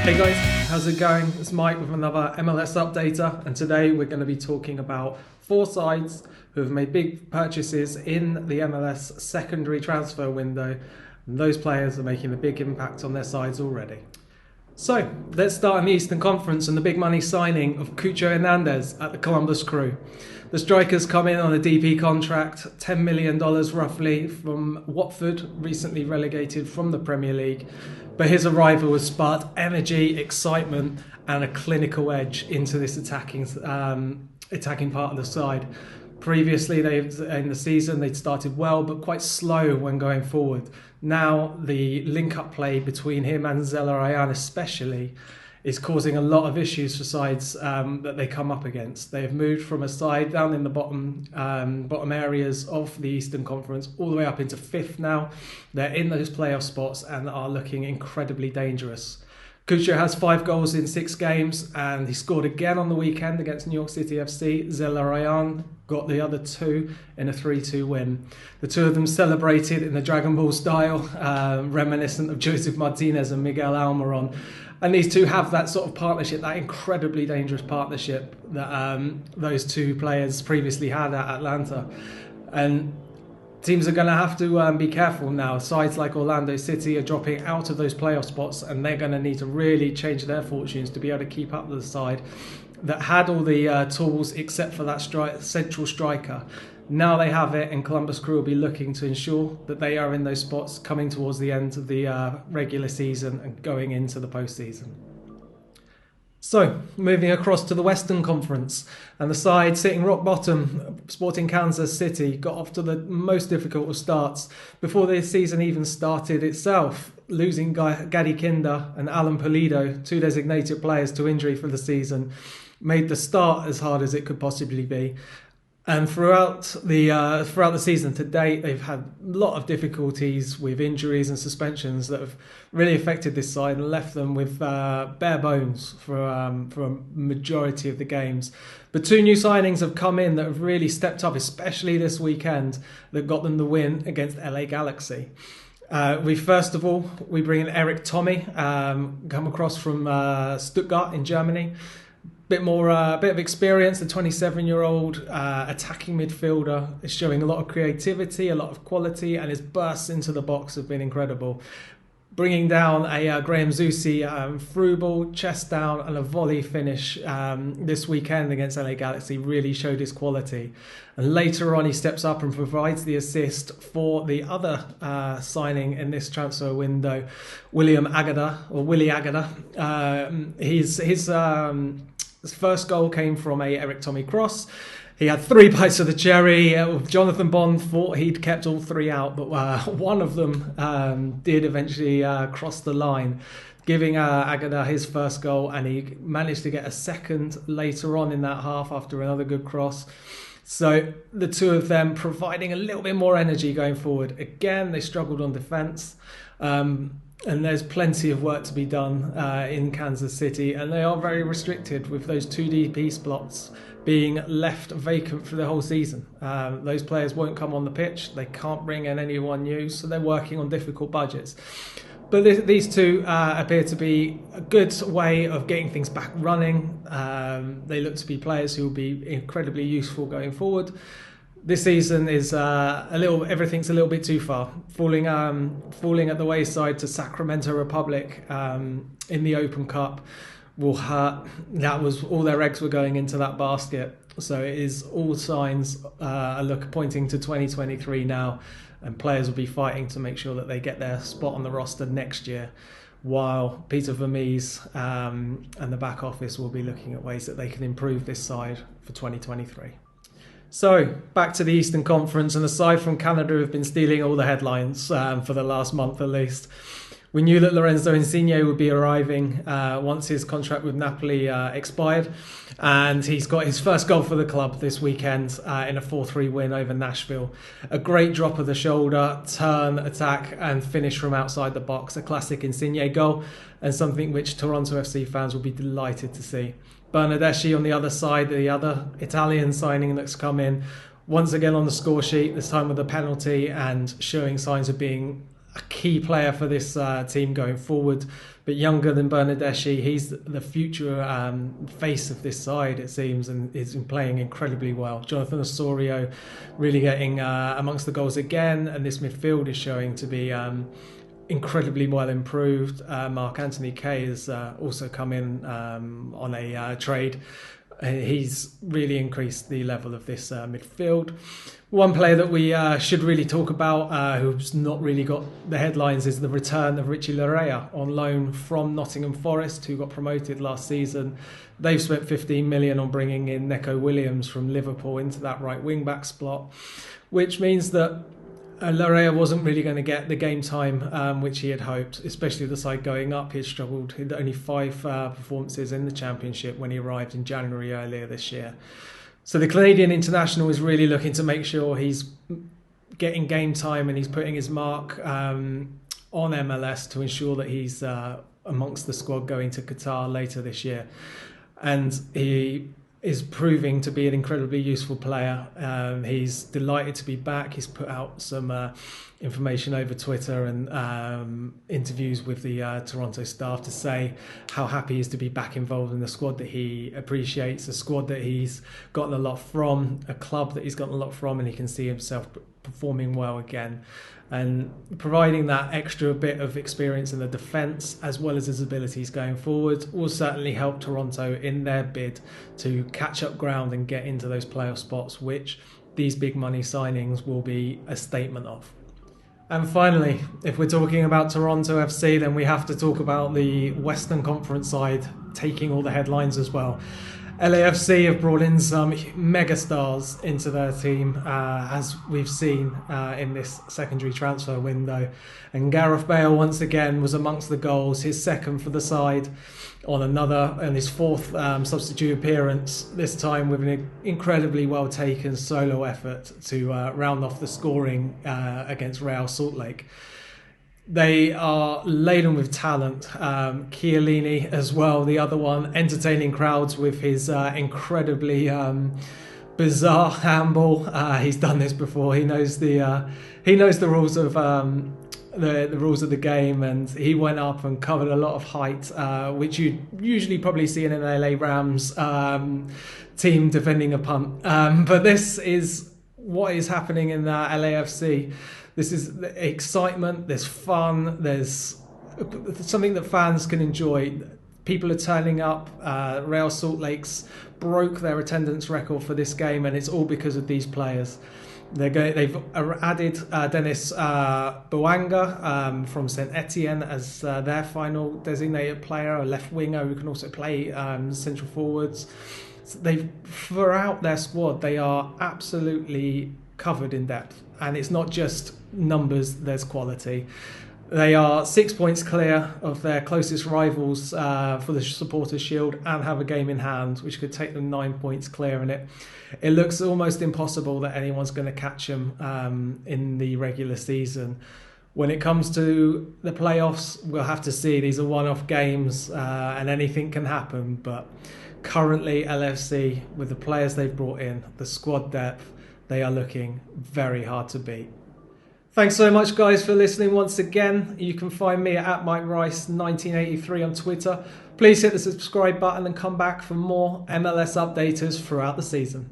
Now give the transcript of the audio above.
Hey guys, how's it going? It's Mike with another MLS Updater, and today we're going to be talking about four sides who have made big purchases in the MLS secondary transfer window, and those players are making a big impact on their sides already. So, let's start in the Eastern Conference and the big money signing of Cucho Hernandez at the Columbus Crew. The strikers come in on a DP contract, $10 million roughly, from Watford, recently relegated from the Premier League. But his arrival has sparked energy, excitement, and a clinical edge into this attacking part of the side. Previously, in the season, they'd started well, but quite slow when going forward. Now, the link-up play between him and Zelarayán especially is causing a lot of issues for sides that they come up against. They have moved from a side down in the bottom areas of the Eastern Conference all the way up into fifth now. They're in those playoff spots and are looking incredibly dangerous. Cucho has 5 goals in 6 games, and he scored again on the weekend against New York City FC. Zelarayán got the other 2 in a 3-2 win. The two of them celebrated in the Dragon Ball style, reminiscent of Joseph Martinez and Miguel Almiron. And these two have that sort of partnership, that incredibly dangerous partnership that those two players previously had at Atlanta. And teams are going to have to be careful now. Sides like Orlando City are dropping out of those playoff spots, and they're going to need to really change their fortunes to be able to keep up with the side that had all the tools except for that central striker. Now they have it, and Columbus Crew will be looking to ensure that they are in those spots coming towards the end of the regular season and going into the postseason. So, moving across to the Western Conference, and the side sitting rock bottom, Sporting Kansas City, got off to the most difficult of starts before the season even started itself, losing Gadi Kinda and Alan Pulido, 2 designated players, to injury for the season, made the start as hard as it could possibly be. And throughout the season to date, they've had a lot of difficulties with injuries and suspensions that have really affected this side and left them with bare bones for a majority of the games. But 2 new signings have come in that have really stepped up, especially this weekend, that got them the win against LA Galaxy. First of all, we bring in Erik Thommy, come across from Stuttgart in Germany. Bit of experience. The 27-year-old attacking midfielder is showing a lot of creativity, a lot of quality, and his bursts into the box have been incredible. Bringing down a Graham Zusi through ball, chest down, and a volley finish this weekend against LA Galaxy really showed his quality. And later on, he steps up and provides the assist for the other signing in this transfer window, Willy Agada. His first goal came from a Erik Thommy cross. He had 3 bites of the cherry. Jonathan Bond thought he'd kept all 3 out, but one of them did eventually cross the line, giving Agada his first goal, and he managed to get a second later on in that half after another good cross. So the two of them providing a little bit more energy going forward. Again, they struggled on defence. And there's plenty of work to be done in Kansas City, and they are very restricted with those 2 DP slots being left vacant for the whole season. Those players won't come on the pitch. They can't bring in anyone new, so they're working on difficult budgets. But these two appear to be a good way of getting things back running. They look to be players who will be incredibly useful going forward. This season is everything's a little bit too far. Falling at the wayside to Sacramento Republic in the Open Cup will hurt. That was all their eggs were going into that basket. So it is all signs pointing to 2023 now, and players will be fighting to make sure that they get their spot on the roster next year, while Peter Vermees and the back office will be looking at ways that they can improve this side for 2023. So, back to the Eastern Conference, and aside from Canada, who have been stealing all the headlines for the last month at least, we knew that Lorenzo Insigne would be arriving once his contract with Napoli expired, and he's got his first goal for the club this weekend in a 4-3 win over Nashville. A great drop of the shoulder, turn, attack, and finish from outside the box. A classic Insigne goal, and something which Toronto FC fans will be delighted to see. Bernardeschi on the other side, the other Italian signing that's come in, once again on the score sheet, this time with a penalty and showing signs of being a key player for this team going forward. But younger than Bernardeschi, he's the future face of this side, it seems, and is playing incredibly well. Jonathan Osorio really getting amongst the goals again, and this midfield is showing to be incredibly well improved. Mark Anthony Kaye has also come in on a trade. He's really increased the level of this midfield. One player that we should really talk about, who's not really got the headlines, is the return of Richie Laryea on loan from Nottingham Forest, who got promoted last season. They've spent 15 million on bringing in Neco Williams from Liverpool into that right wing-back slot, which means that Laryea wasn't really going to get the game time which he had hoped, especially the side going up. He had struggled. He had only 5 performances in the Championship when he arrived in January earlier this year. So the Canadian international is really looking to make sure he's getting game time and he's putting his mark on MLS to ensure that he's amongst the squad going to Qatar later this year. And he is proving to be an incredibly useful player. He's delighted to be back. He's put out some information over Twitter and interviews with the Toronto staff to say how happy he is to be back involved in the squad that he appreciates, a squad that he's gotten a lot from, a club that he's gotten a lot from, and he can see himself performing well again. And providing that extra bit of experience in the defence as well as his abilities going forward will certainly help Toronto in their bid to catch up ground and get into those playoff spots, which these big money signings will be a statement of. And finally, if we're talking about Toronto FC, then we have to talk about the Western Conference side taking all the headlines as well. LAFC have brought in some mega stars into their team, as we've seen in this secondary transfer window. And Gareth Bale once again was amongst the goals, his second for the side and his 4th substitute appearance, this time with an incredibly well taken solo effort to round off the scoring against Real Salt Lake. They are laden with talent. Chiellini as well, the other one, entertaining crowds with his incredibly bizarre handball. He's done this before. He knows the rules of the rules of the game, and he went up and covered a lot of height, which you usually probably see in an LA Rams team defending a punt. But this is what is happening in LAFC. This is excitement, there's fun, there's something that fans can enjoy. People are turning up. Real Salt Lakes broke their attendance record for this game, and it's all because of these players. They've added Dennis Bouanga from Saint Etienne as their final designated player, a left winger who can also play central forwards. Throughout their squad, they are absolutely covered in depth, and it's not just numbers, there's quality. They are 6 points clear of their closest rivals for the Supporters' Shield and have a game in hand, which could take them 9 points clear in it. It looks almost impossible that anyone's going to catch them in the regular season. When it comes to the playoffs, we'll have to see. These are one-off games and anything can happen, but currently LFC, with the players they've brought in, the squad depth, they are looking very hard to beat. Thanks so much, guys, for listening once again. You can find me at Mike Rice 1983 on Twitter. Please hit the subscribe button and come back for more MLS updaters throughout the season.